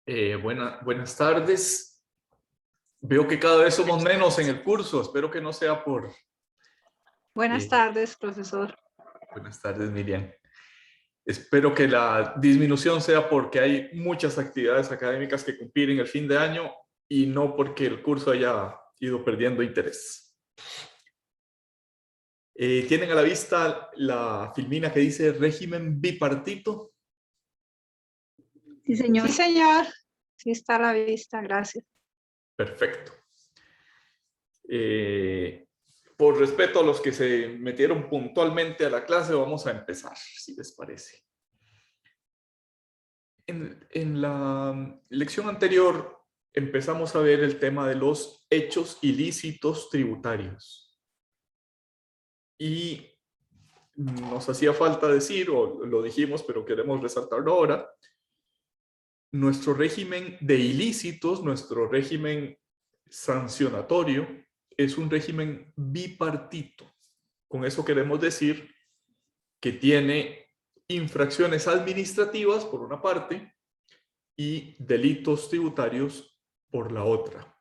Buenas tardes. Veo que cada vez somos menos en el curso. Espero que no sea por... Buenas tardes, profesor. Buenas tardes, Miriam. Espero que la disminución sea porque hay muchas actividades académicas que cumplir en el fin de año y no porque el curso haya ido perdiendo interés. ¿Tienen a la vista la filmina que dice régimen bipartito? Sí, señor. Sí, señor. Sí está a la vista, gracias. Perfecto. Por respeto a los que se metieron puntualmente a la clase, vamos a empezar, si les parece. En la lección anterior empezamos a ver el tema de los hechos ilícitos tributarios. Y nos hacía falta decir, o lo dijimos, pero queremos resaltarlo ahora, nuestro régimen de ilícitos, nuestro régimen sancionatorio, es un régimen bipartito. Con eso queremos decir que tiene infracciones administrativas por una parte y delitos tributarios por la otra.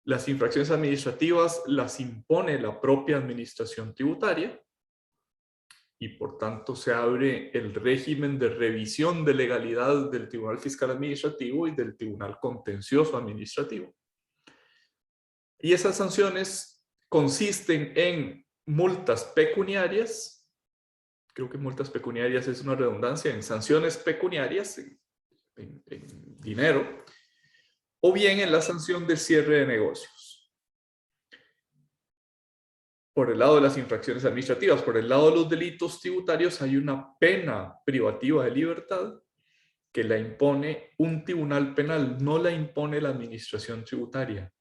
Las infracciones administrativas las impone la propia administración tributaria y por tanto se abre el régimen de revisión de legalidad del Tribunal Fiscal Administrativo y del Tribunal Contencioso Administrativo. Y esas sanciones consisten en multas pecuniarias, creo que multas pecuniarias es una redundancia, en sanciones pecuniarias, en dinero, o bien en la sanción de cierre de negocios. Por el lado de las infracciones administrativas, por el lado de los delitos tributarios, hay una pena privativa de libertad que la impone un tribunal penal, no la impone la administración tributaria.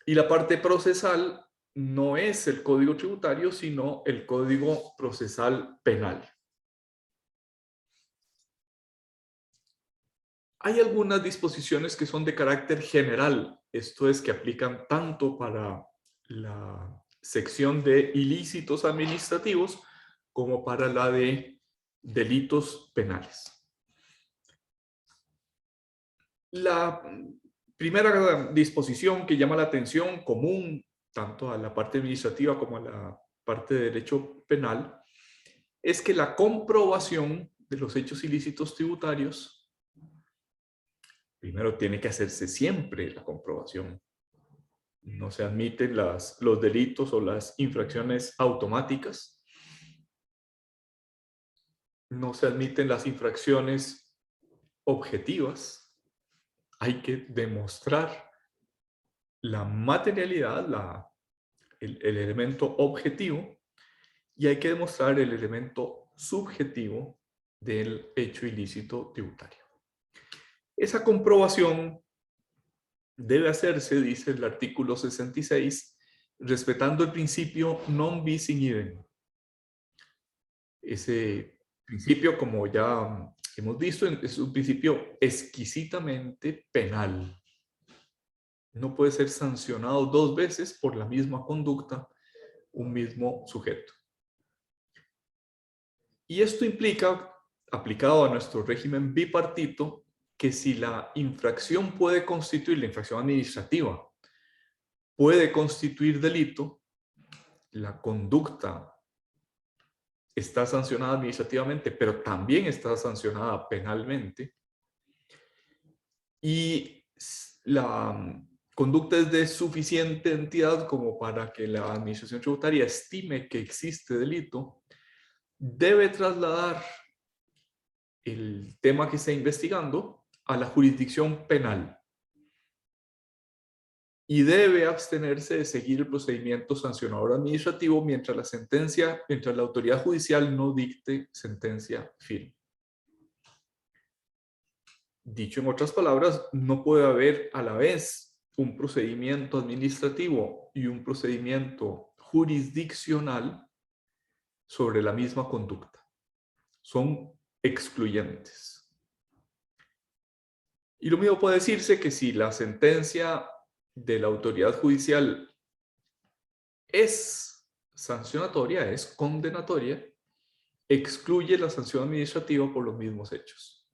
Y la parte procesal no es el Código Tributario, sino el Código Procesal Penal. Hay algunas disposiciones que son de carácter general, esto es que aplican tanto para la sección de ilícitos administrativos como para la de delitos penales. La primera disposición que llama la atención común tanto a la parte administrativa como a la parte de derecho penal es que la comprobación de los hechos ilícitos tributarios primero tiene que hacerse siempre la comprobación. No se admiten los delitos o las infracciones automáticas. No se admiten las infracciones objetivas. Hay que demostrar la materialidad, el elemento objetivo, y hay que demostrar el elemento subjetivo del hecho ilícito tributario. Esa comprobación debe hacerse, dice el artículo 66, respetando el principio non bis in idem. Ese principio, como ya hemos visto, es un principio exquisitamente penal. No puede ser sancionado dos veces por la misma conducta un mismo sujeto. Y esto implica, aplicado a nuestro régimen bipartito, que si la infracción puede constituir, la infracción administrativa, puede constituir delito, la conducta está sancionada administrativamente, pero también está sancionada penalmente, y la conducta es de suficiente entidad como para que la administración tributaria estime que existe delito, debe trasladar el tema que está investigando a la jurisdicción penal y debe abstenerse de seguir el procedimiento sancionador administrativo mientras la autoridad judicial no dicte sentencia firme. Dicho en otras palabras, no puede haber a la vez un procedimiento administrativo y un procedimiento jurisdiccional sobre la misma conducta. Son excluyentes. Y lo mismo puede decirse que si la sentencia de la autoridad judicial es sancionatoria, es condenatoria, excluye la sanción administrativa por los mismos hechos.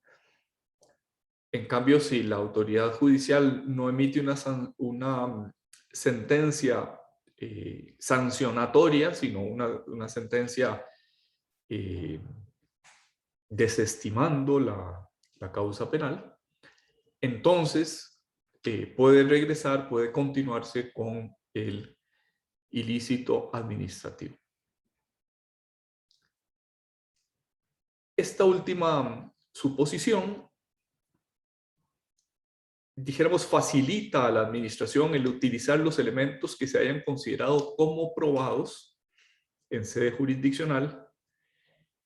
En cambio, si la autoridad judicial no emite una sentencia sancionatoria, sino una sentencia desestimando la causa penal, entonces puede regresar, puede continuarse con el ilícito administrativo. Esta última suposición, dijéramos, facilita a la administración el utilizar los elementos que se hayan considerado como probados en sede jurisdiccional.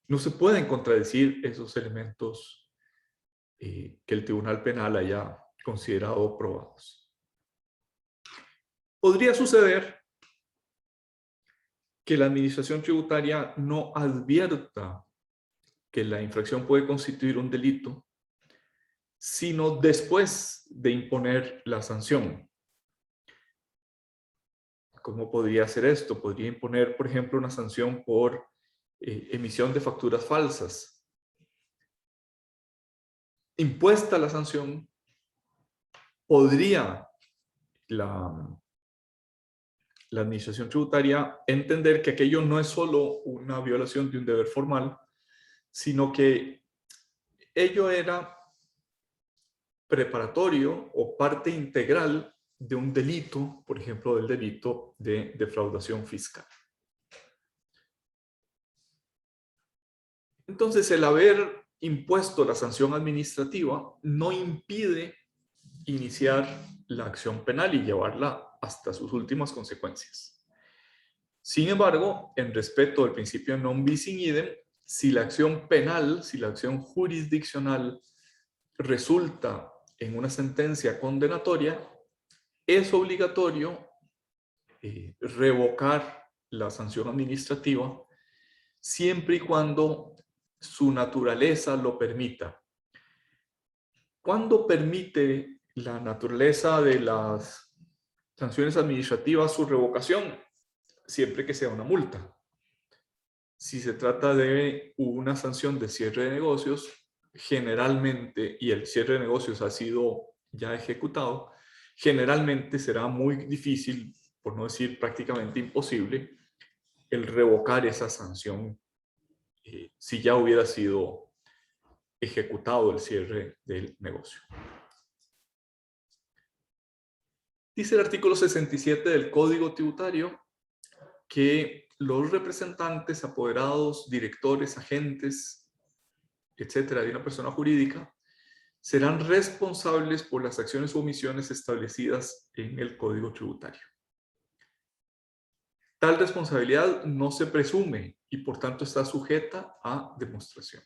No se pueden contradecir esos elementos que el Tribunal Penal haya considerado probados. Podría suceder que la administración tributaria no advierta que la infracción puede constituir un delito, sino después de imponer la sanción. ¿Cómo podría hacer esto? Podría imponer, por ejemplo, una sanción por emisión de facturas falsas. Impuesta la sanción, podría la administración tributaria entender que aquello no es solo una violación de un deber formal, sino que ello era preparatorio o parte integral de un delito, por ejemplo, del delito de defraudación fiscal. Entonces, el haber impuesto la sanción administrativa no impide iniciar la acción penal y llevarla hasta sus últimas consecuencias. Sin embargo, en respeto del principio non bis in idem, si la acción penal, si la acción jurisdiccional resulta en una sentencia condenatoria, es obligatorio revocar la sanción administrativa siempre y cuando su naturaleza lo permita. ¿Cuándo permite la naturaleza de las sanciones administrativas su revocación? Siempre que sea una multa. Si se trata de una sanción de cierre de negocios, generalmente, y el cierre de negocios ha sido ya ejecutado, generalmente será muy difícil, por no decir prácticamente imposible, el revocar esa sanción si ya hubiera sido ejecutado el cierre del negocio. Dice el artículo 67 del Código Tributario que los representantes, apoderados, directores, agentes, etcétera, de una persona jurídica serán responsables por las acciones o omisiones establecidas en el Código Tributario. Tal responsabilidad no se presume y por tanto está sujeta a demostración.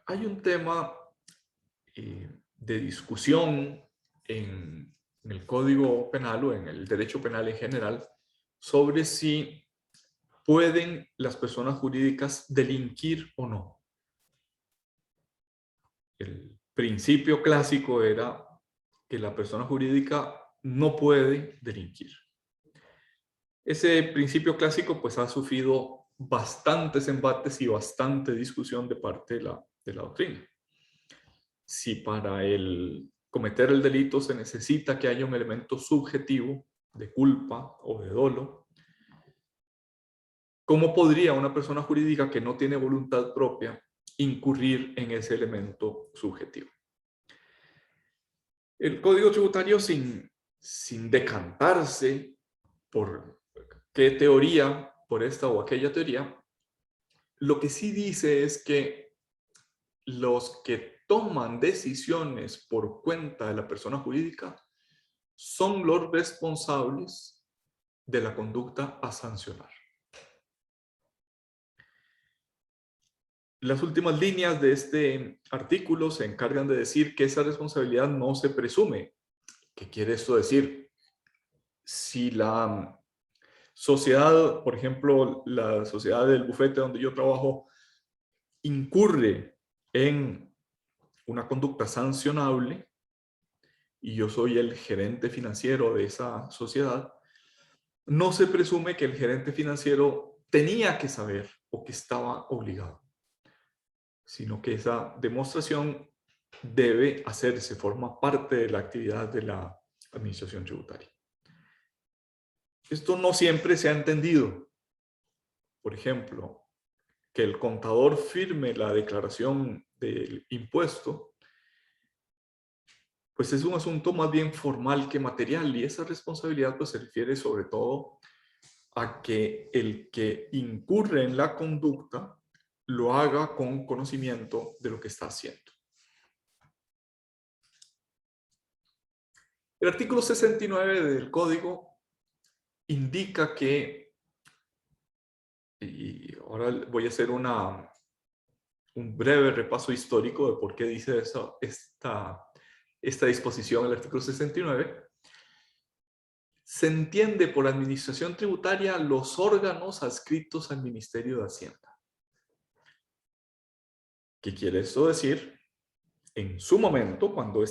Hay un tema de discusión en el Código Penal o en el derecho penal en general sobre si pueden las personas jurídicas delinquir o no. El principio clásico era que la persona jurídica no puede delinquir. Ese principio clásico pues ha sufrido bastantes embates y bastante discusión de parte de la doctrina. Si para cometer el delito se necesita que haya un elemento subjetivo de culpa o de dolo, ¿cómo podría una persona jurídica que no tiene voluntad propia incurrir en ese elemento subjetivo? El Código Tributario, sin decantarse por qué teoría, por esta o aquella teoría, lo que sí dice es que los que toman decisiones por cuenta de la persona jurídica son los responsables de la conducta a sancionar. Las últimas líneas de este artículo se encargan de decir que esa responsabilidad no se presume. ¿Qué quiere esto decir? Si la sociedad, por ejemplo, la sociedad del bufete donde yo trabajo, incurre en una conducta sancionable y yo soy el gerente financiero de esa sociedad, no se presume que el gerente financiero tenía que saber o que estaba obligado. sino que esa demostración debe hacerse, forma parte de la actividad de la administración tributaria. Esto no siempre se ha entendido. Por ejemplo, que el contador firme la declaración del impuesto, pues es un asunto más bien formal que material, y esa responsabilidad pues se refiere sobre todo a que el que incurre en la conducta lo haga con conocimiento de lo que está haciendo. El artículo 69 del Código indica que, y ahora voy a hacer un breve repaso histórico de por qué dice eso, esta disposición, el artículo 69, se entiende por administración tributaria los órganos adscritos al Ministerio de Hacienda. ¿Qué quiere esto decir? En su momento, cuando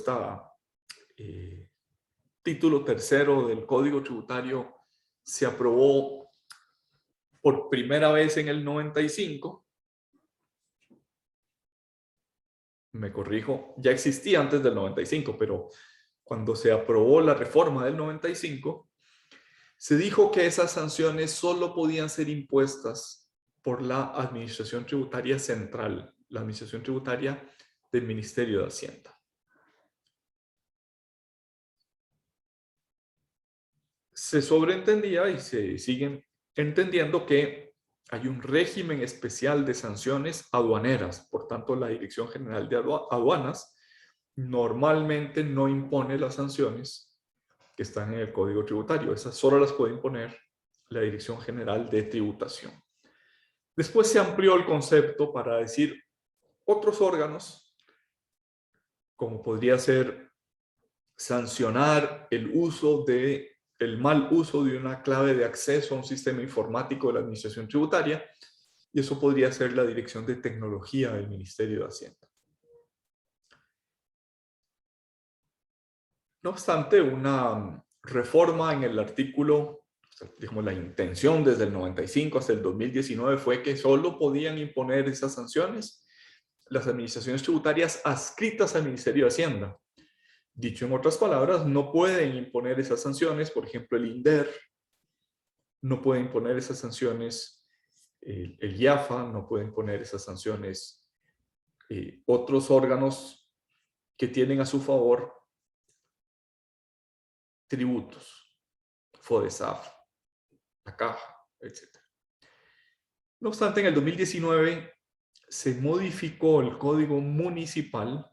título tercero del Código Tributario se aprobó por primera vez en el 95, me corrijo, ya existía antes del 95, pero cuando se aprobó la reforma del 95, se dijo que esas sanciones solo podían ser impuestas por la Administración Tributaria Central, la Administración Tributaria del Ministerio de Hacienda. Se sobreentendía y se siguen entendiendo que hay un régimen especial de sanciones aduaneras. Por tanto, la Dirección General de Aduanas normalmente no impone las sanciones que están en el Código Tributario. Esas solo las puede imponer la Dirección General de Tributación. Después se amplió el concepto para decir otros órganos, como podría ser sancionar el mal uso de una clave de acceso a un sistema informático de la Administración Tributaria, y eso podría ser la Dirección de Tecnología del Ministerio de Hacienda. No obstante, una reforma en el artículo, digamos, la intención desde el 95 hasta el 2019 fue que solo podían imponer esas sanciones las administraciones tributarias adscritas al Ministerio de Hacienda. Dicho en otras palabras, no pueden imponer esas sanciones, por ejemplo, el INDER, no puede imponer esas sanciones el IAFA, no puede imponer esas sanciones otros órganos que tienen a su favor tributos, FODESAF, la Caja, etc. No obstante, en el 2019 se modificó el Código Municipal.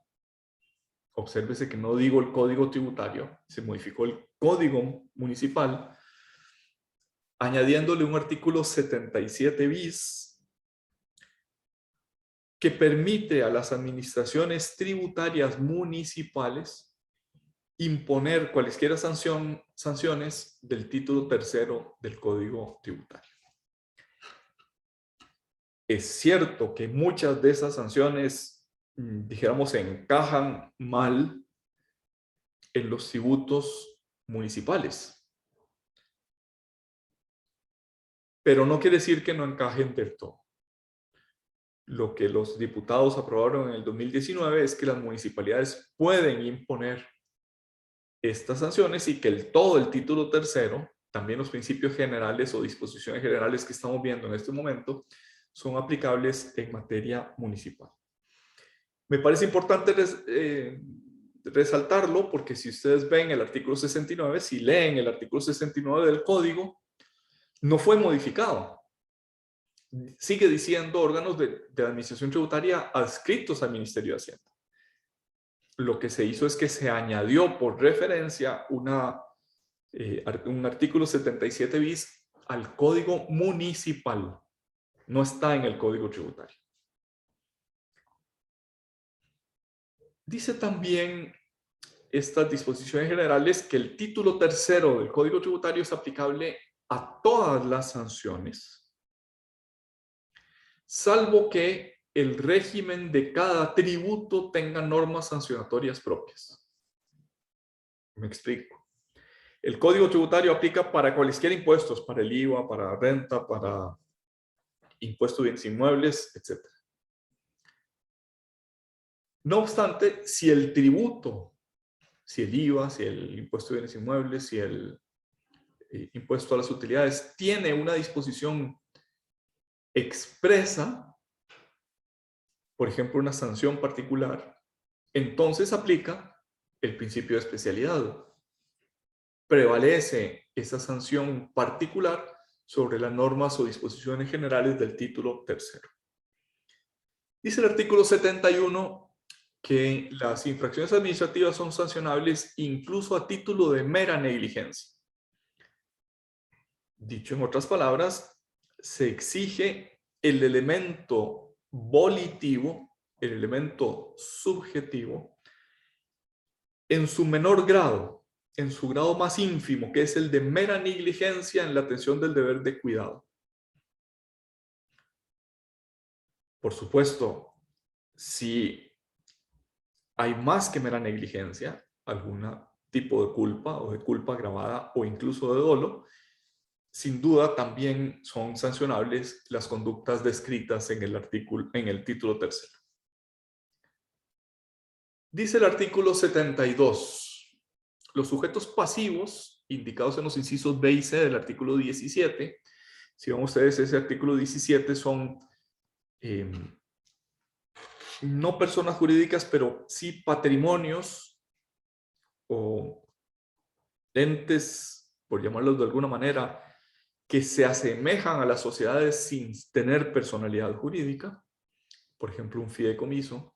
Obsérvese que no digo el Código Tributario, se modificó el Código Municipal, añadiéndole un artículo 77 bis que permite a las administraciones tributarias municipales imponer cualesquiera sanciones del título tercero del Código Tributario. Es cierto que muchas de esas sanciones, dijéramos, encajan mal en los tributos municipales, pero no quiere decir que no encajen del todo. Lo que los diputados aprobaron en el 2019 es que las municipalidades pueden imponer estas sanciones y que todo el título tercero, también los principios generales o disposiciones generales que estamos viendo en este momento, son aplicables en materia municipal. Me parece importante resaltarlo porque si ustedes ven el artículo 69, si leen el artículo 69 del Código, no fue modificado. Sigue diciendo órganos de administración tributaria adscritos al Ministerio de Hacienda. Lo que se hizo es que se añadió por referencia un artículo 77 bis al Código Municipal. No está en el Código Tributario. Dice también estas disposiciones generales que el título tercero del Código Tributario es aplicable a todas las sanciones, salvo que el régimen de cada tributo tenga normas sancionatorias propias. Me explico. El Código Tributario aplica para cualquier impuestos, para el IVA, para renta, para impuesto de bienes inmuebles, etc. No obstante, si el tributo, si el IVA, si el impuesto de bienes inmuebles, si el impuesto a las utilidades tiene una disposición expresa, por ejemplo, una sanción particular, entonces aplica el principio de especialidad. Prevalece esa sanción particular sobre las normas o disposiciones generales del título tercero. Dice el artículo 71 que las infracciones administrativas son sancionables incluso a título de mera negligencia. Dicho en otras palabras, se exige el elemento volitivo, el elemento subjetivo, en su menor grado, en su grado más ínfimo, que es el de mera negligencia en la atención del deber de cuidado. Por supuesto, si hay más que mera negligencia, algún tipo de culpa o de culpa agravada o incluso de dolo, sin duda también son sancionables las conductas descritas en el título tercero. Dice el artículo 72, los sujetos pasivos indicados en los incisos B y C del artículo 17, si ven ustedes ese artículo 17 son no personas jurídicas, pero sí patrimonios o entes, por llamarlos de alguna manera, que se asemejan a las sociedades sin tener personalidad jurídica, por ejemplo, un fideicomiso.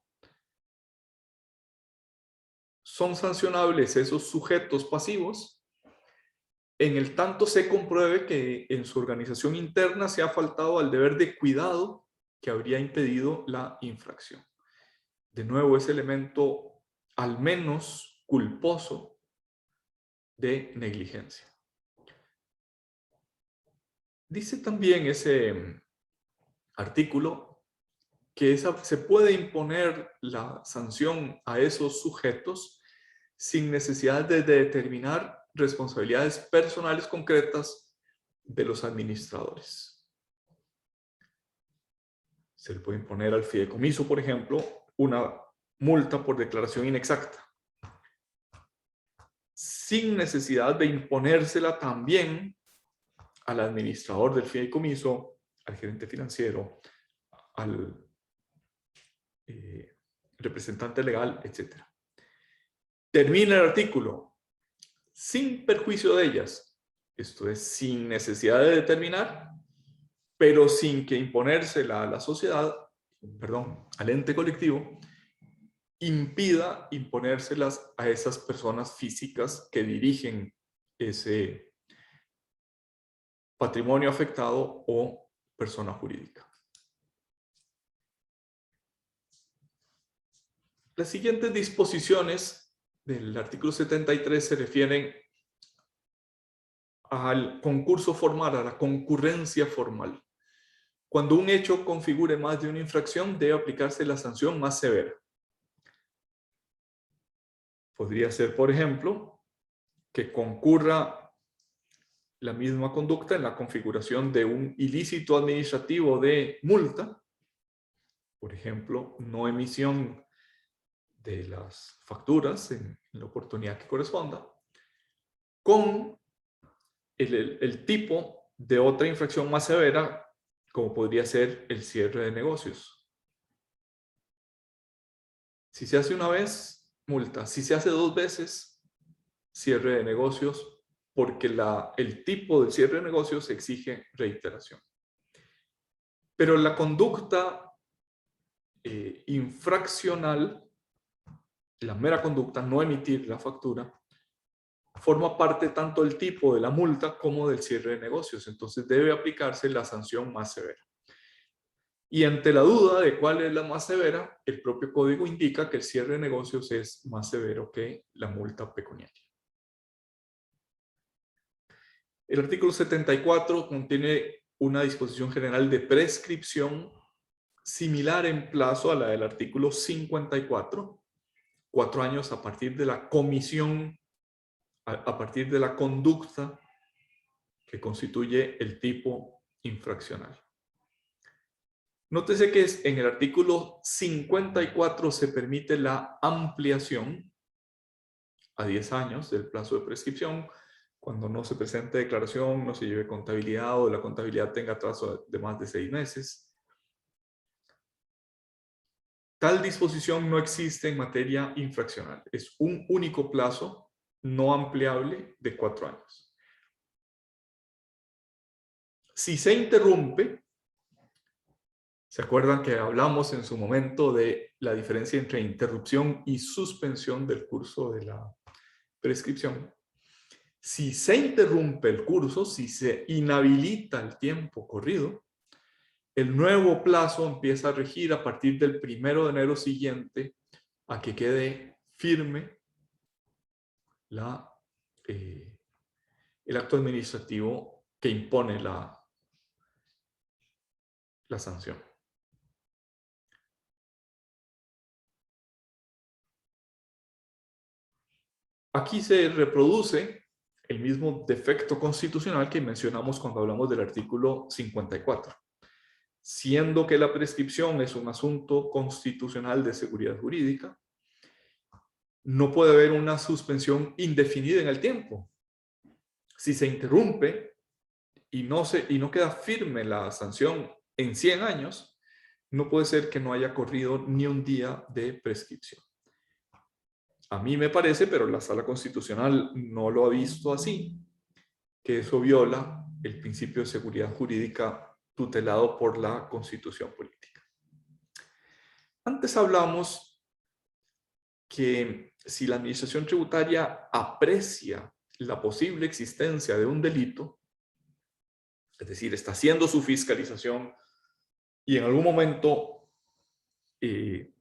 Son sancionables esos sujetos pasivos en el tanto se compruebe que en su organización interna se ha faltado al deber de cuidado que habría impedido la infracción. De nuevo, ese elemento al menos culposo de negligencia. Dice también ese artículo que se puede imponer la sanción a esos sujetos sin necesidad de determinar responsabilidades personales concretas de los administradores. Se le puede imponer al fideicomiso, por ejemplo, una multa por declaración inexacta, sin necesidad de imponérsela también al administrador del fideicomiso, al gerente financiero, al representante legal, etc. Termina el artículo sin perjuicio de ellas, esto es, sin necesidad de determinar, pero sin que imponérsela a la sociedad, perdón, al ente colectivo, impida imponérselas a esas personas físicas que dirigen ese patrimonio afectado o persona jurídica. Las siguientes disposiciones del artículo 73 se refieren al concurso formal, a la concurrencia formal. Cuando un hecho configure más de una infracción, debe aplicarse la sanción más severa. Podría ser, por ejemplo, que concurra la misma conducta en la configuración de un ilícito administrativo de multa, por ejemplo, no emisión de las facturas en la oportunidad que corresponda, con el tipo de otra infracción más severa, como podría ser el cierre de negocios. Si se hace una vez, multa. Si se hace 2 veces, cierre de negocios, porque el tipo del cierre de negocios exige reiteración. Pero la conducta infraccional, la mera conducta, no emitir la factura, forma parte tanto del tipo de la multa como del cierre de negocios. Entonces debe aplicarse la sanción más severa. Y ante la duda de cuál es la más severa, el propio código indica que el cierre de negocios es más severo que la multa pecuniaria. El artículo 74 contiene una disposición general de prescripción similar en plazo a la del artículo 54, 4 años a partir de la comisión, a partir de la conducta que constituye el tipo infraccional. Nótese que en el artículo 54 se permite la ampliación a 10 años del plazo de prescripción cuando no se presente declaración, no se lleve contabilidad o la contabilidad tenga plazo de más de 6 meses. Tal disposición no existe en materia infraccional. Es un único plazo no ampliable de 4 años. Si se interrumpe, ¿se acuerdan que hablamos en su momento de la diferencia entre interrupción y suspensión del curso de la prescripción? Si se interrumpe el curso, si se inhabilita el tiempo corrido, el nuevo plazo empieza a regir a partir del 1 de enero siguiente a que quede firme el acto administrativo que impone la sanción. Aquí se reproduce el mismo defecto constitucional que mencionamos cuando hablamos del artículo 54. Siendo que la prescripción es un asunto constitucional de seguridad jurídica, no puede haber una suspensión indefinida en el tiempo. Si se interrumpe y no queda firme la sanción en 100 años, no puede ser que no haya corrido ni un día de prescripción. A mí me parece, pero la Sala Constitucional no lo ha visto así, que eso viola el principio de seguridad jurídica tutelado por la Constitución política. Antes hablamos que si la administración tributaria aprecia la posible existencia de un delito, es decir, está haciendo su fiscalización y en algún momento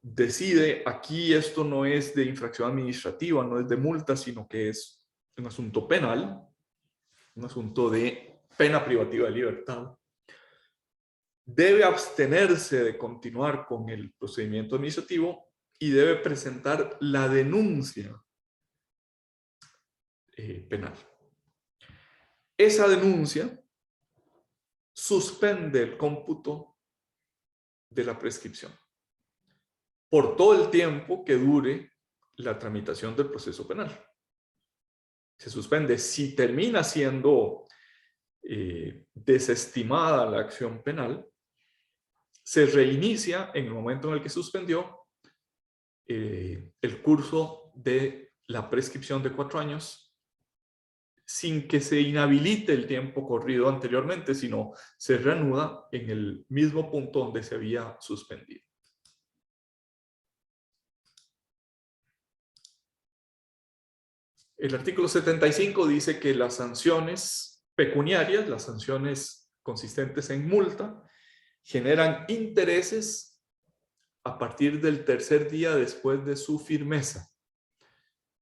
decide, aquí esto no es de infracción administrativa, no es de multa, sino que es un asunto penal, un asunto de pena privativa de libertad, debe abstenerse de continuar con el procedimiento administrativo y debe presentar la denuncia penal. Esa denuncia suspende el cómputo de la prescripción por todo el tiempo que dure la tramitación del proceso penal. Se suspende. Si termina siendo desestimada la acción penal, se reinicia en el momento en el que suspendió el curso de la prescripción de 4 años sin que se inhabilite el tiempo corrido anteriormente, sino se reanuda en el mismo punto donde se había suspendido. El artículo 75 dice que las sanciones pecuniarias, las sanciones consistentes en multa, generan intereses a partir del tercer día después de su firmeza.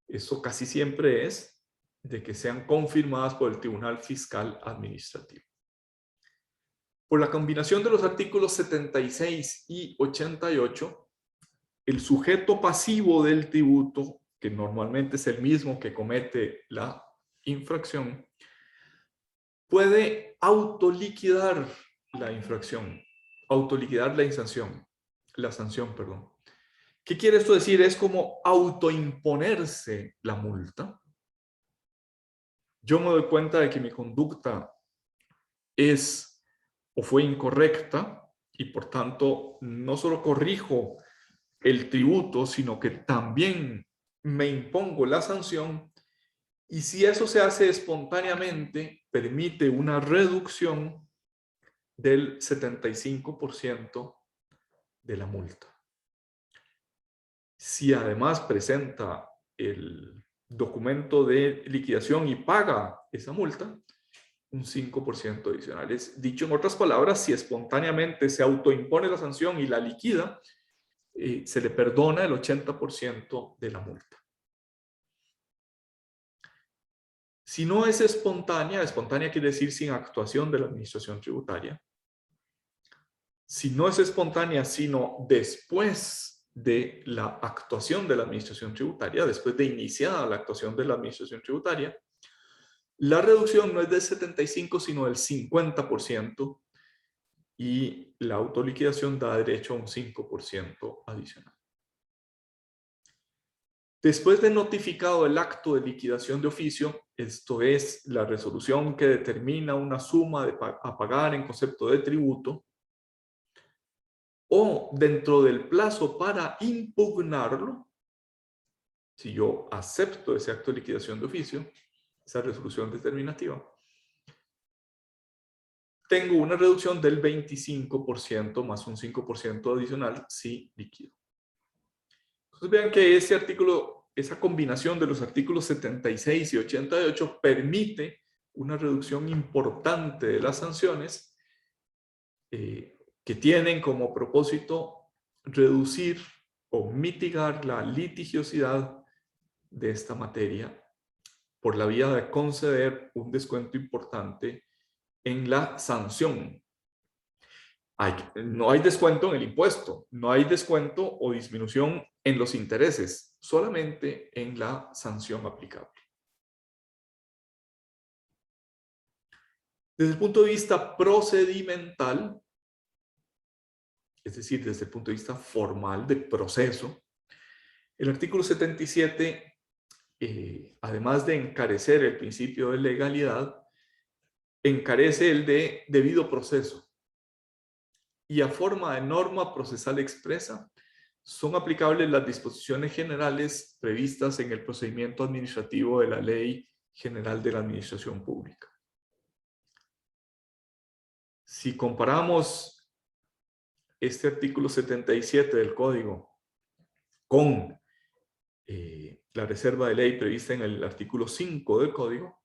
Eso casi siempre es de que sean confirmadas por el Tribunal Fiscal Administrativo. Por la combinación de los artículos 76 y 88, el sujeto pasivo del tributo, que normalmente es el mismo que comete la infracción, puede autoliquidar la infracción, autoliquidar la sanción, perdón. ¿Qué quiere esto decir? Es como autoimponerse la multa. Yo me doy cuenta de que mi conducta es o fue incorrecta y por tanto no solo corrijo el tributo, sino que también me impongo la sanción, y si eso se hace espontáneamente, permite una reducción del 75% de la multa. Si además presenta el documento de liquidación y paga esa multa, un 5% adicional. Es dicho en otras palabras, si espontáneamente se autoimpone la sanción y la liquida, se le perdona el 80% de la multa. Si no es espontánea, espontánea quiere decir sin actuación de la administración tributaria. Si no es espontánea, sino después de la actuación de la administración tributaria, después de iniciada la actuación de la administración tributaria, la reducción no es del 75, sino del 50%, y la autoliquidación da derecho a un 5% adicional. Después de notificado el acto de liquidación de oficio, esto es la resolución que determina una suma a pagar en concepto de tributo, o dentro del plazo para impugnarlo, si yo acepto ese acto de liquidación de oficio, esa resolución determinativa, tengo una reducción del 25% más un 5% adicional si liquido. Entonces vean que ese artículo, esa combinación de los artículos 76 y 88 permite una reducción importante de las sanciones que tienen como propósito reducir o mitigar la litigiosidad de esta materia por la vía de conceder un descuento importante en la sanción. No hay descuento en el impuesto, no hay descuento o disminución en los intereses, solamente en la sanción aplicable. Desde el punto de vista procedimental, es decir, desde el punto de vista formal de proceso, el artículo 77, además de encarecer el principio de legalidad, encarece el de debido proceso. Y a forma de norma procesal expresa, son aplicables las disposiciones generales previstas en el procedimiento administrativo de la Ley General de la Administración Pública. Si comparamos este artículo 77 del Código con la reserva de ley prevista en el artículo 5 del Código,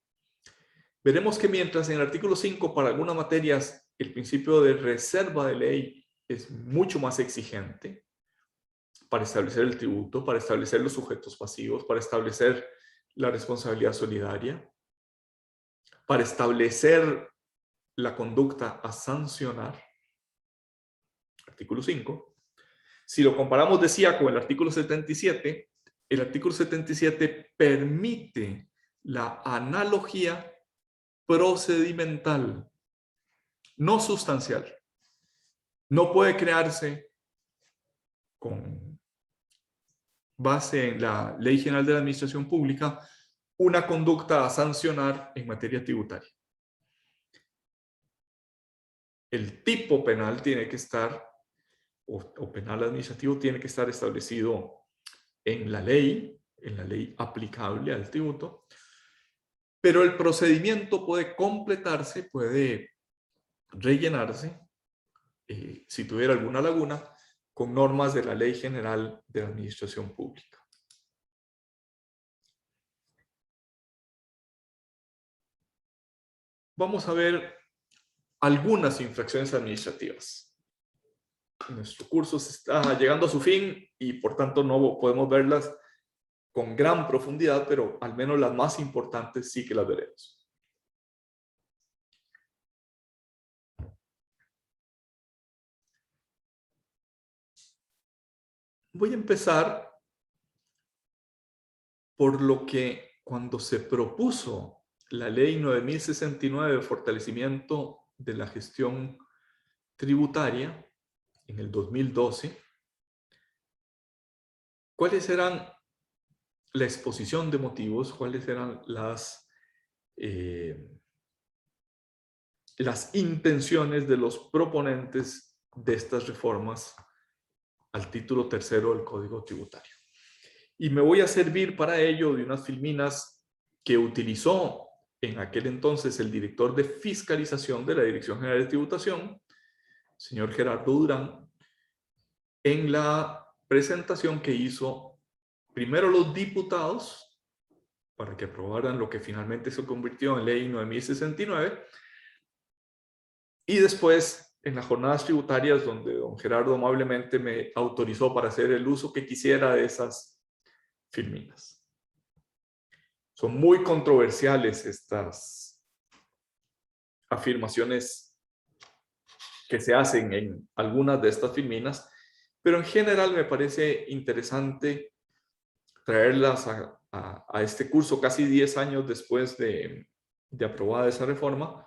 veremos que mientras en el artículo 5 para algunas materias el principio de reserva de ley es mucho más exigente para establecer el tributo, para establecer los sujetos pasivos, para establecer la responsabilidad solidaria, para establecer la conducta a sancionar, artículo 5. Si lo comparamos, decía, con el artículo 77, el artículo 77 permite la analogía procedimental, no sustancial. No puede crearse con base en la Ley General de la Administración Pública una conducta a sancionar en materia tributaria. El tipo penal tiene que estar, o penal administrativo tiene que estar establecido en la ley aplicable al tributo, pero el procedimiento puede completarse, puede rellenarse, si tuviera alguna laguna, con normas de la Ley General de la Administración Pública. Vamos a ver algunas infracciones administrativas. Nuestro curso se está llegando a su fin y por tanto no podemos verlas con gran profundidad, pero al menos las más importantes sí que las veremos. Voy a empezar por lo que cuando se propuso la Ley 9069 de fortalecimiento de la gestión tributaria en el 2012, ¿cuáles eran la exposición de motivos? ¿Cuáles eran las intenciones de los proponentes de estas reformas al título tercero del Código Tributario? Y me voy a servir para ello de unas filminas que utilizó en aquel entonces el director de fiscalización de la Dirección General de Tributación, señor Gerardo Durán, en la presentación que hizo primero los diputados para que aprobaran lo que finalmente se convirtió en Ley 9069, y después en las jornadas tributarias donde don Gerardo amablemente me autorizó para hacer el uso que quisiera de esas filminas. Son muy controversiales estas afirmaciones que se hacen en algunas de estas filminas, pero en general me parece interesante traerlas a este curso casi 10 años después de aprobada esa reforma,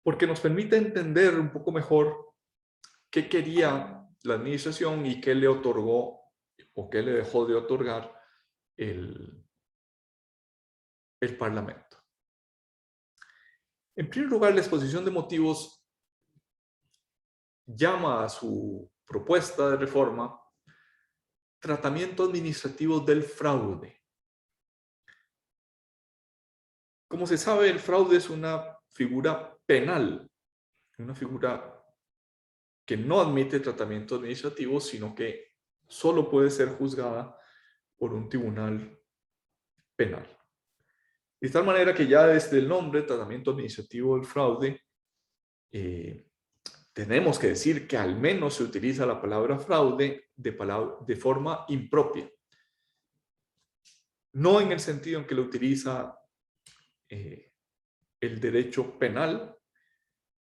porque nos permite entender un poco mejor qué quería la administración y qué le otorgó o qué le dejó de otorgar el Parlamento. En primer lugar, la exposición de motivos llama a su propuesta de reforma tratamiento administrativo del fraude. Como se sabe, el fraude es una figura penal, una figura que no admite tratamiento administrativo, sino que solo puede ser juzgada por un tribunal penal. De tal manera que ya desde el nombre, tratamiento administrativo del fraude, tenemos que decir que al menos se utiliza la palabra fraude de forma impropia. No en el sentido en que lo utiliza el derecho penal,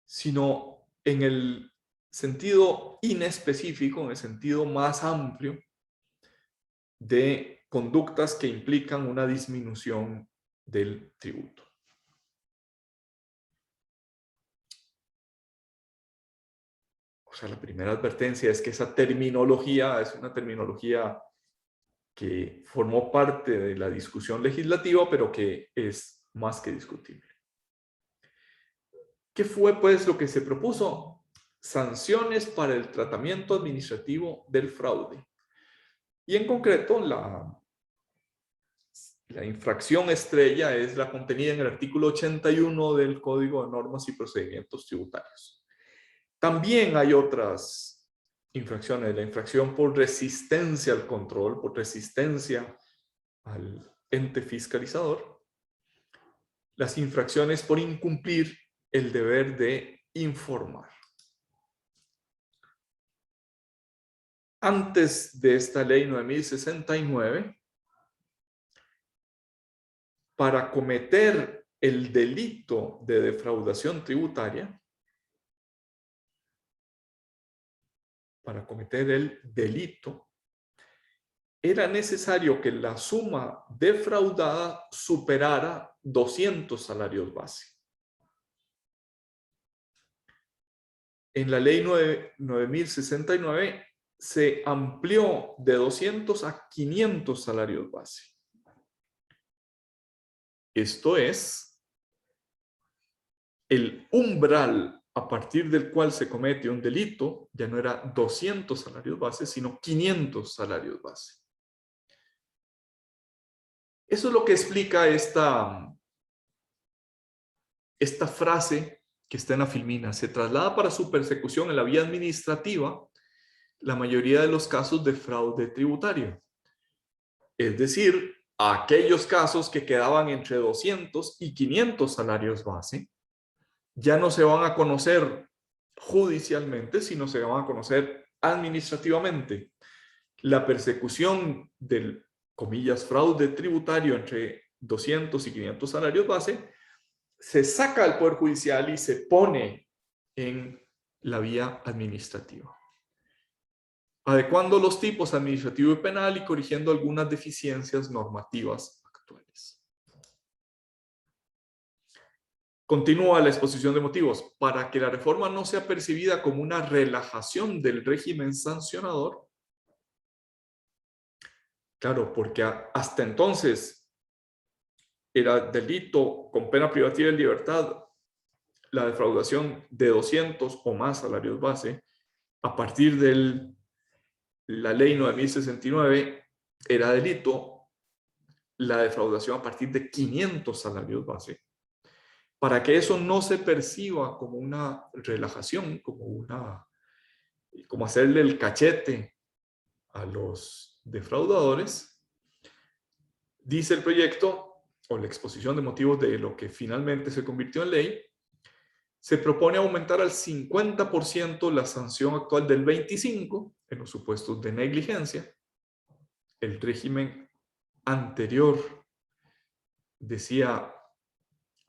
sino en el sentido inespecífico, en el sentido más amplio de conductas que implican una disminución del tributo. O sea, la primera advertencia es que esa terminología es una terminología que formó parte de la discusión legislativa, pero que es más que discutible. ¿Qué fue, pues, lo que se propuso? Sanciones para el tratamiento administrativo del fraude. Y en concreto, la infracción estrella es la contenida en el artículo 81 del Código de Normas y Procedimientos Tributarios. También hay otras infracciones, la infracción por resistencia al control, por resistencia al ente fiscalizador, las infracciones por incumplir el deber de informar. Antes de esta ley 9069, para cometer el delito de defraudación tributaria, era necesario que la suma defraudada superara 200 salarios base. En la ley 9069 se amplió de 200 a 500 salarios base. Esto es el umbral a partir del cual se comete un delito, ya no era 200 salarios base, sino 500 salarios base. Eso es lo que explica esta frase que está en la filmina. Se traslada para su persecución en la vía administrativa la mayoría de los casos de fraude tributario. Es decir, aquellos casos que quedaban entre 200 y 500 salarios base, ya no se van a conocer judicialmente, sino se van a conocer administrativamente. La persecución del, comillas, fraude tributario entre 200 y 500 salarios base se saca del Poder Judicial y se pone en la vía administrativa, adecuando los tipos administrativo y penal y corrigiendo algunas deficiencias normativas actuales. Continúa la exposición de motivos. Para que la reforma no sea percibida como una relajación del régimen sancionador, claro, porque hasta entonces era delito con pena privativa de libertad la defraudación de 200 o más salarios base. A partir de la ley 9069 era delito la defraudación a partir de 500 salarios base. Para que eso no se perciba como una relajación, como hacerle el cachete a los defraudadores, dice el proyecto o la exposición de motivos de lo que finalmente se convirtió en ley, se propone aumentar al 50% la sanción actual del 25% en los supuestos de negligencia. El régimen anterior decía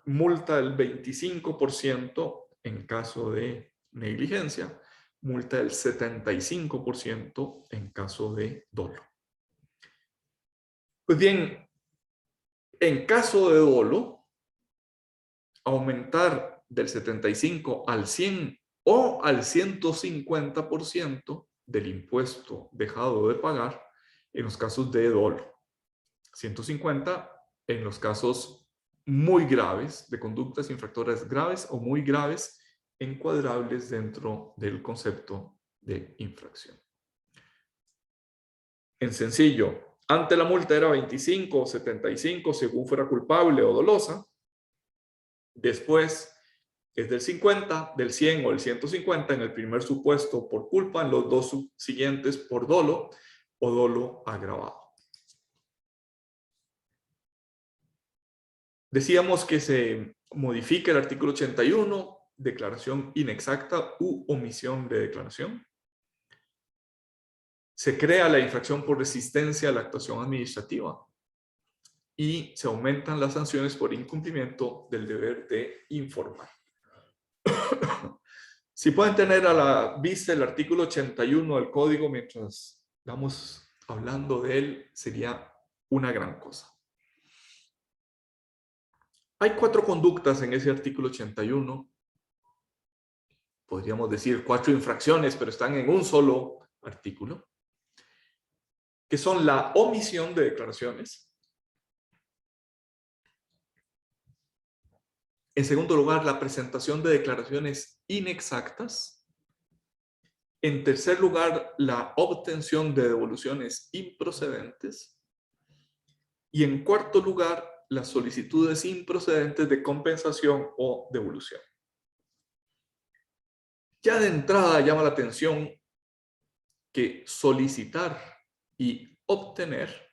multa del 25% en caso de negligencia, multa del 75% en caso de dolo. Pues bien, en caso de dolo, aumentar del 75 al 100 o al 150% del impuesto dejado de pagar en los casos de dolo. 150 en los casos muy graves, de conductas infractoras graves o muy graves, encuadrables dentro del concepto de infracción. En sencillo, ante la multa era 25 o 75 según fuera culpable o dolosa. Después es del 50, del 100 o el 150 en el primer supuesto por culpa, en los dos siguientes por dolo o dolo agravado. Decíamos que se modifica el artículo 81, declaración inexacta u omisión de declaración. Se crea la infracción por resistencia a la actuación administrativa y se aumentan las sanciones por incumplimiento del deber de informar. Si pueden tener a la vista el artículo 81 del código mientras vamos hablando de él, sería una gran cosa. Hay 4 conductas en ese artículo 81. Podríamos decir 4 infracciones, pero están en un solo artículo, que son la omisión de declaraciones. En segundo lugar, la presentación de declaraciones inexactas. En tercer lugar, la obtención de devoluciones improcedentes. Y en cuarto lugar, las solicitudes improcedentes de compensación o devolución. Ya de entrada llama la atención que solicitar y obtener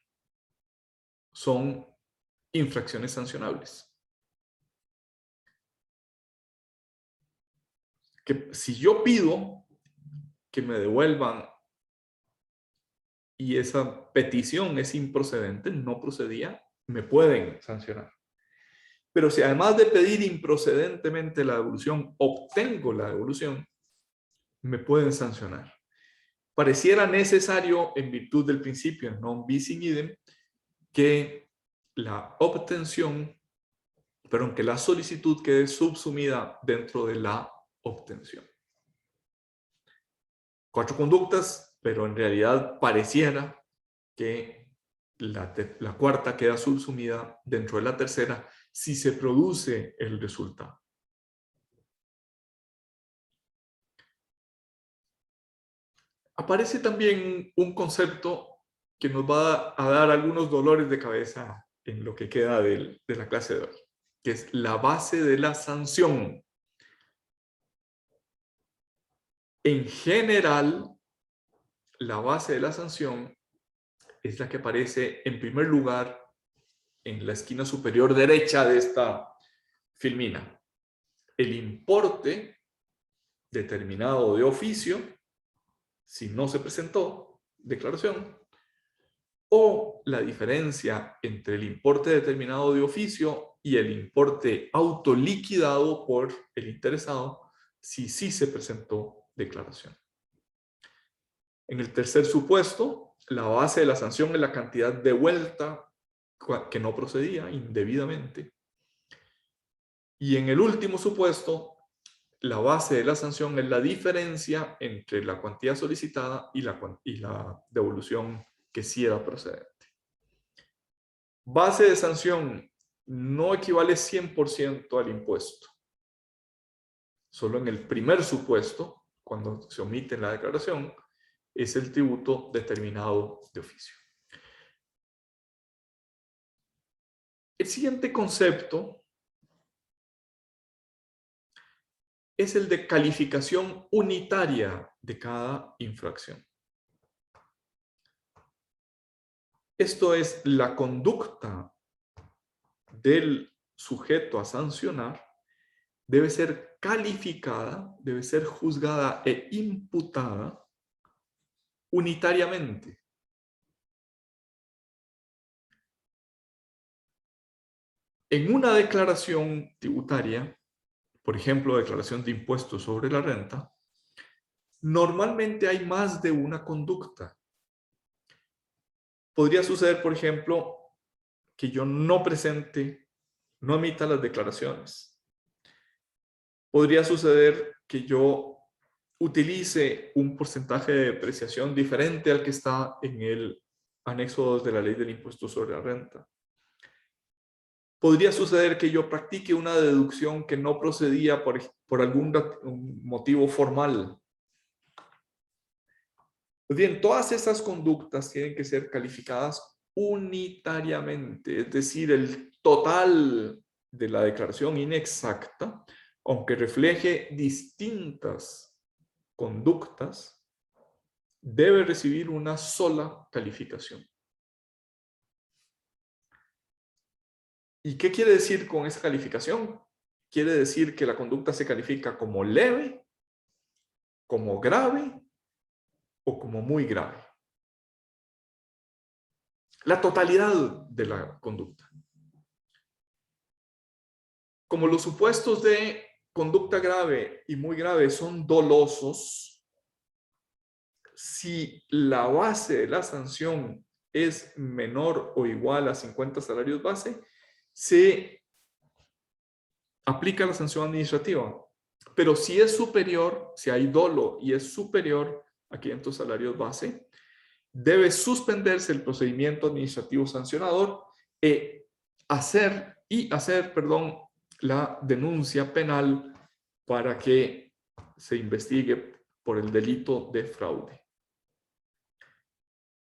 son infracciones sancionables. Que si yo pido que me devuelvan y esa petición es improcedente, no procedía, me pueden sancionar. Pero si además de pedir improcedentemente la devolución, obtengo la devolución, me pueden sancionar. Pareciera necesario, en virtud del principio non bis in idem, que la obtención, que la solicitud quede subsumida dentro de la obtención. 4 conductas, pero en realidad pareciera que la cuarta queda subsumida dentro de la tercera si se produce el resultado. Aparece también un concepto que nos va a dar algunos dolores de cabeza en lo que queda de la clase de hoy, que es la base de la sanción. En general, la base de la sanción es la que aparece en primer lugar en la esquina superior derecha de esta filmina. El importe determinado de oficio, si no se presentó declaración, o la diferencia entre el importe determinado de oficio y el importe autoliquidado por el interesado, si sí se presentó declaración. En el tercer supuesto, la base de la sanción es la cantidad devuelta que no procedía indebidamente. Y en el último supuesto, la base de la sanción es la diferencia entre la cuantía solicitada y la devolución que sí era procedente. Base de sanción no equivale 100% al impuesto. Solo en el primer supuesto, cuando se omite en la declaración, es el tributo determinado de oficio. El siguiente concepto es el de calificación unitaria de cada infracción. Esto es la conducta del sujeto a sancionar debe ser calificada, debe ser juzgada e imputada unitariamente. En una declaración tributaria, por ejemplo, declaración de impuestos sobre la renta, normalmente hay más de una conducta. Podría suceder, por ejemplo, que yo no emita las declaraciones. Podría suceder que yo utilice un porcentaje de depreciación diferente al que está en el anexo 2 de la ley del impuesto sobre la renta. Podría suceder que yo practique una deducción que no procedía por algún motivo formal. Pues bien, todas esas conductas tienen que ser calificadas unitariamente, es decir, el total de la declaración inexacta, aunque refleje distintas conductas, debe recibir una sola calificación. ¿Y qué quiere decir con esa calificación? Quiere decir que la conducta se califica como leve, como grave o como muy grave. La totalidad de la conducta. Como los supuestos de conducta grave y muy grave son dolosos, si la base de la sanción es menor o igual a 50 salarios base, se aplica la sanción administrativa. Pero si es superior, si hay dolo y es superior a 500 salarios base, debe suspenderse el procedimiento administrativo sancionador y hacer la denuncia penal para que se investigue por el delito de fraude.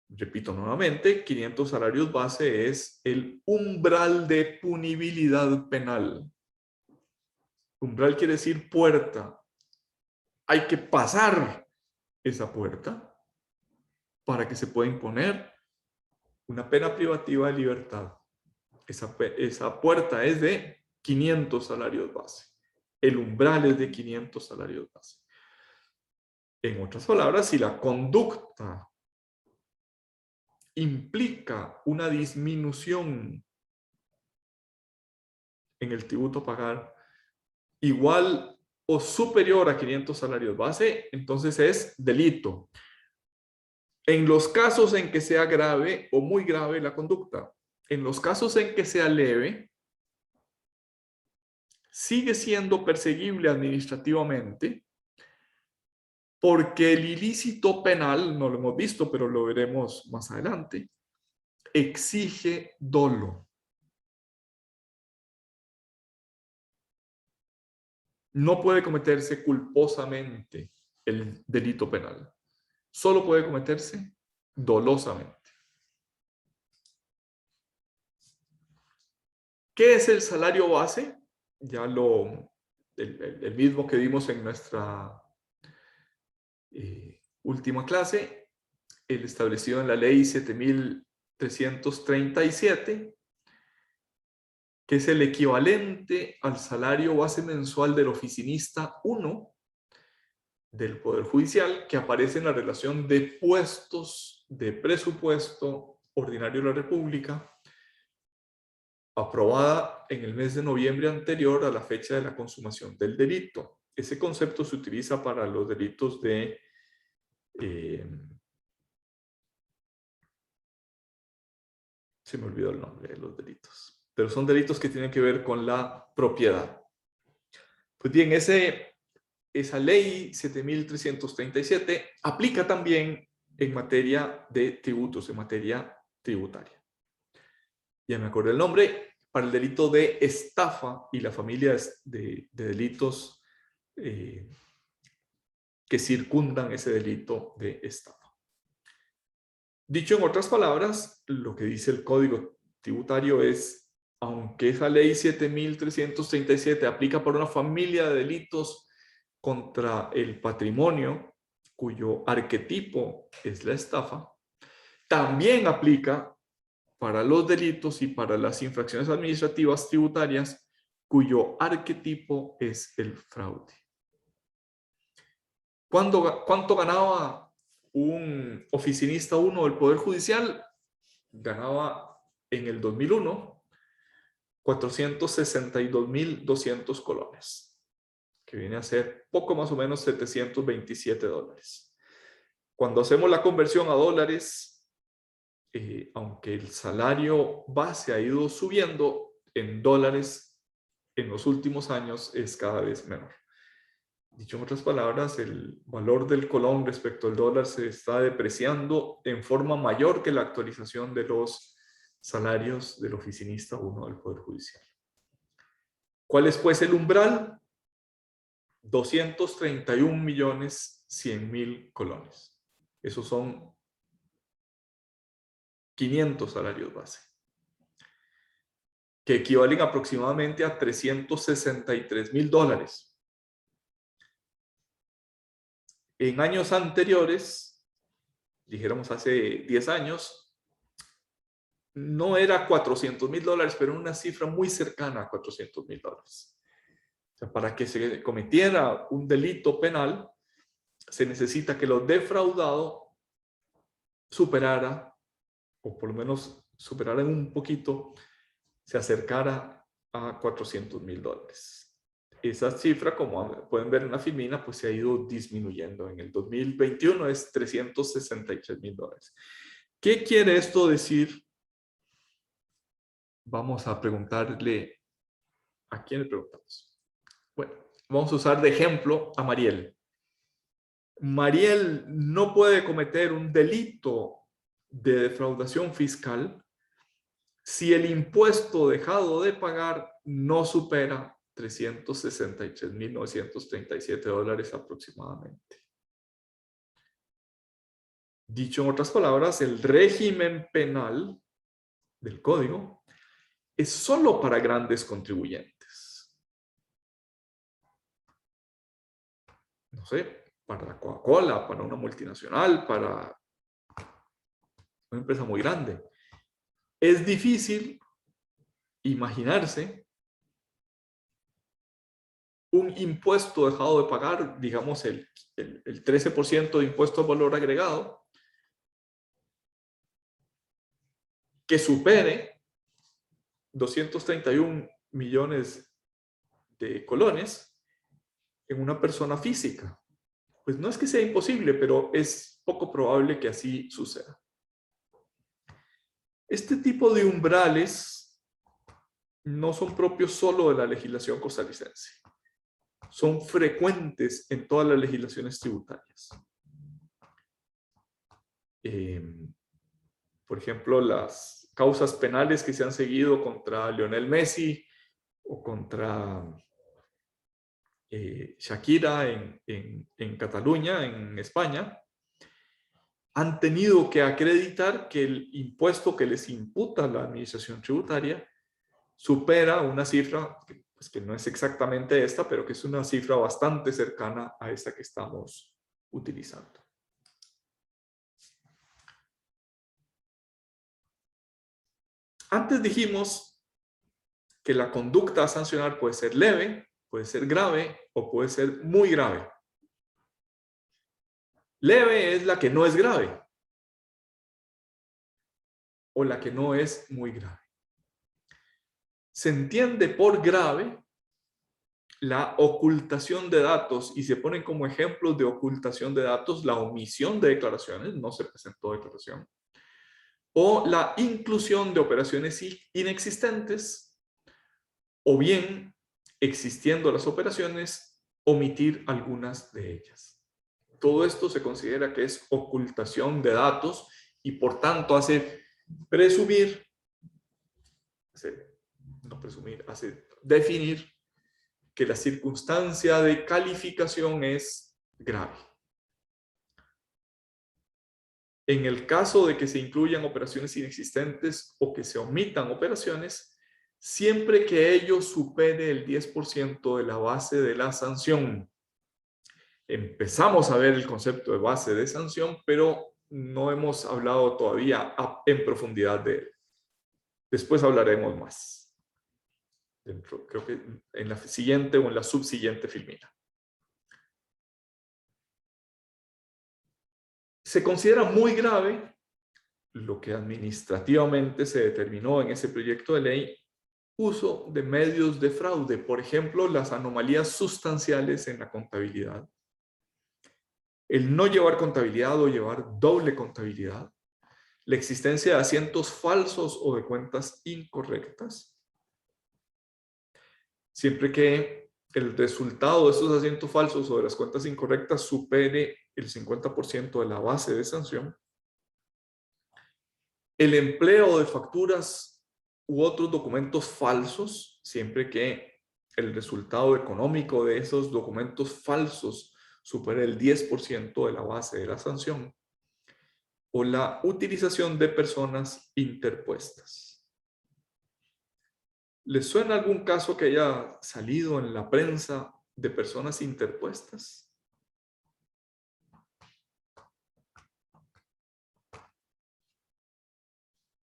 Repito nuevamente, 500 salarios base es el umbral de punibilidad penal. Umbral quiere decir puerta. Hay que pasar esa puerta para que se pueda imponer una pena privativa de libertad. Esa puerta es de 500 salarios base. El umbral es de 500 salarios base. En otras palabras, si la conducta implica una disminución en el tributo a pagar igual o superior a 500 salarios base, entonces es delito. En los casos en que sea grave o muy grave la conducta, en los casos en que sea leve, sigue siendo perseguible administrativamente porque el ilícito penal, no lo hemos visto, pero lo veremos más adelante, exige dolo. No puede cometerse culposamente el delito penal. Solo puede cometerse dolosamente. ¿Qué es el salario base? Ya el mismo que vimos en nuestra última clase, el establecido en la ley 7337, que es el equivalente al salario base mensual del oficinista 1 del Poder Judicial, que aparece en la relación de puestos de presupuesto ordinario de la República, aprobada en el mes de noviembre anterior a la fecha de la consumación del delito. Ese concepto se utiliza para los delitos de se me olvidó el nombre de los delitos, pero son delitos que tienen que ver con la propiedad. Pues bien, esa ley 7337 aplica también en materia de tributos, en materia tributaria. Ya me acordé el nombre, para el delito de estafa y la familia de delitos que circundan ese delito de estafa. Dicho en otras palabras, lo que dice el Código Tributario es, aunque esa ley 7337 aplica para una familia de delitos contra el patrimonio, cuyo arquetipo es la estafa, también aplica para los delitos y para las infracciones administrativas tributarias, cuyo arquetipo es el fraude. ¿Cuánto ganaba un oficinista 1 del Poder Judicial? Ganaba en el 2001 $462,200 colones, que viene a ser poco más o menos $727. Cuando hacemos la conversión a dólares, aunque el salario base ha ido subiendo, en dólares en los últimos años es cada vez menor. Dicho en otras palabras, el valor del colón respecto al dólar se está depreciando en forma mayor que la actualización de los salarios del oficinista 1 del Poder Judicial. ¿Cuál es pues el umbral? 231.100.000 colones. Esos son 500 salarios base, que equivalen aproximadamente a $363.000. En años anteriores, dijéramos hace 10 años, no era $400.000, pero una cifra muy cercana a $400.000. O sea, para que se cometiera un delito penal, se necesita que lo defraudado superara, o por lo menos superara un poquito, se acercara a $400.000. Esa cifra, como pueden ver en la filmina, pues se ha ido disminuyendo. En el 2021 es $363.000. ¿Qué quiere esto decir? Vamos a preguntarle, ¿a quién le preguntamos? Bueno, vamos a usar de ejemplo a Mariel. Mariel no puede cometer un delito de defraudación fiscal si el impuesto dejado de pagar no supera $363.937 aproximadamente. Dicho en otras palabras, el régimen penal del código es solo para grandes contribuyentes. No sé, para la Coca-Cola, para una multinacional, para una empresa muy grande. Es difícil imaginarse un impuesto dejado de pagar, digamos el 13% de impuesto al valor agregado, que supere 231 millones de colones en una persona física. Pues no es que sea imposible, pero es poco probable que así suceda. Este tipo de umbrales no son propios solo de la legislación costarricense. Son frecuentes en todas las legislaciones tributarias. Por ejemplo, las causas penales que se han seguido contra Lionel Messi o contra Shakira en Cataluña, en España, han tenido que acreditar que el impuesto que les imputa la administración tributaria supera una cifra pues, que no es exactamente esta, pero que es una cifra bastante cercana a esta que estamos utilizando. Antes dijimos que la conducta a sancionar puede ser leve, puede ser grave o puede ser muy grave. Leve es la que no es grave o la que no es muy grave. Se entiende por grave la ocultación de datos y se ponen como ejemplos de ocultación de datos la omisión de declaraciones, no se presentó declaración, o la inclusión de operaciones inexistentes, o bien, existiendo las operaciones, omitir algunas de ellas. Todo esto se considera que es ocultación de datos y por tanto hace presumir, hace definir que la circunstancia de calificación es grave. En el caso de que se incluyan operaciones inexistentes o que se omitan operaciones, siempre que ello supere el 10% de la base de la sanción. Empezamos a ver el concepto de base de sanción, pero no hemos hablado todavía en profundidad de él. Después hablaremos más. Creo que en la siguiente o en la subsiguiente filmina. Se considera muy grave lo que administrativamente se determinó en ese proyecto de ley, uso de medios de fraude, por ejemplo, las anomalías sustanciales en la contabilidad, el no llevar contabilidad o llevar doble contabilidad, la existencia de asientos falsos o de cuentas incorrectas, siempre que el resultado de estos asientos falsos o de las cuentas incorrectas supere el 50% de la base de sanción. El empleo de facturas u otros documentos falsos, siempre que el resultado económico de esos documentos falsos supere el 10% de la base de la sanción. O la utilización de personas interpuestas. ¿Les suena algún caso que haya salido en la prensa de personas interpuestas?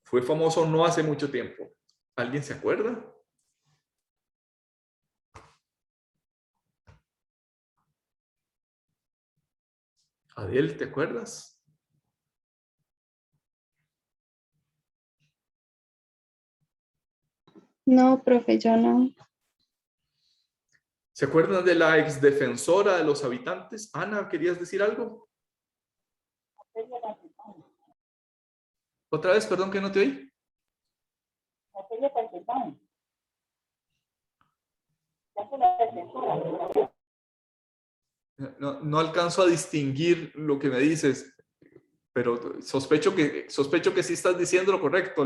Fue famoso no hace mucho tiempo. ¿Alguien se acuerda? Adel, ¿te acuerdas? No, profe, yo no. ¿Se acuerdan de la exdefensora de los habitantes? Ana, ¿querías decir algo? Otra vez, perdón que no te oí. No alcanzo a distinguir lo que me dices, pero sospecho que sí estás diciendo lo correcto.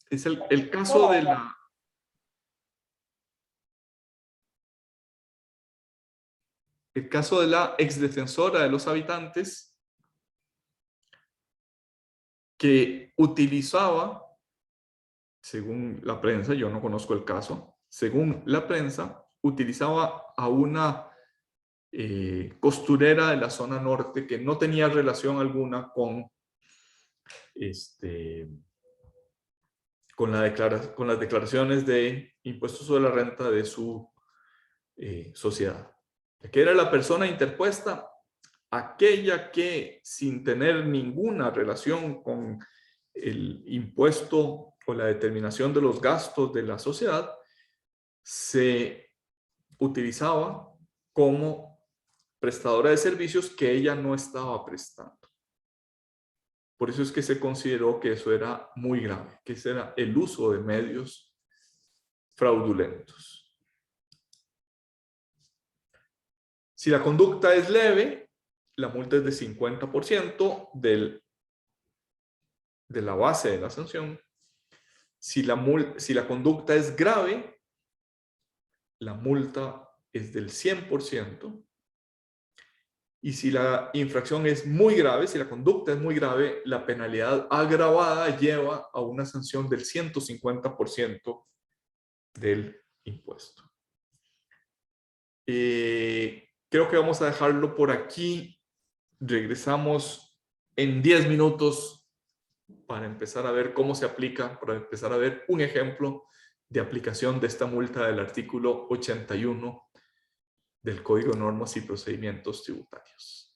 Es el caso de la... El caso de la exdefensora de los habitantes que utilizaba, según la prensa, yo no conozco el caso, según la prensa, utilizaba a una costurera de la zona norte que no tenía relación alguna con, con las declaraciones de impuestos sobre la renta de su sociedad. ¿Qué era la persona interpuesta? Aquella que, sin tener ninguna relación con el impuesto o la determinación de los gastos de la sociedad, se utilizaba como prestadora de servicios que ella no estaba prestando. Por eso es que se consideró que eso era muy grave, que ese era el uso de medios fraudulentos. Si la conducta es leve, la multa es de 50% de la base de la sanción. Si la conducta es grave, la multa es del 100%. Y si la infracción es muy grave, si la conducta es muy grave, la penalidad agravada lleva a una sanción del 150% del impuesto. Creo que vamos a dejarlo por aquí. Regresamos en 10 minutos para empezar a ver cómo se aplica, para empezar a ver un ejemplo de aplicación de esta multa del artículo 81 del Código de Normas y Procedimientos Tributarios.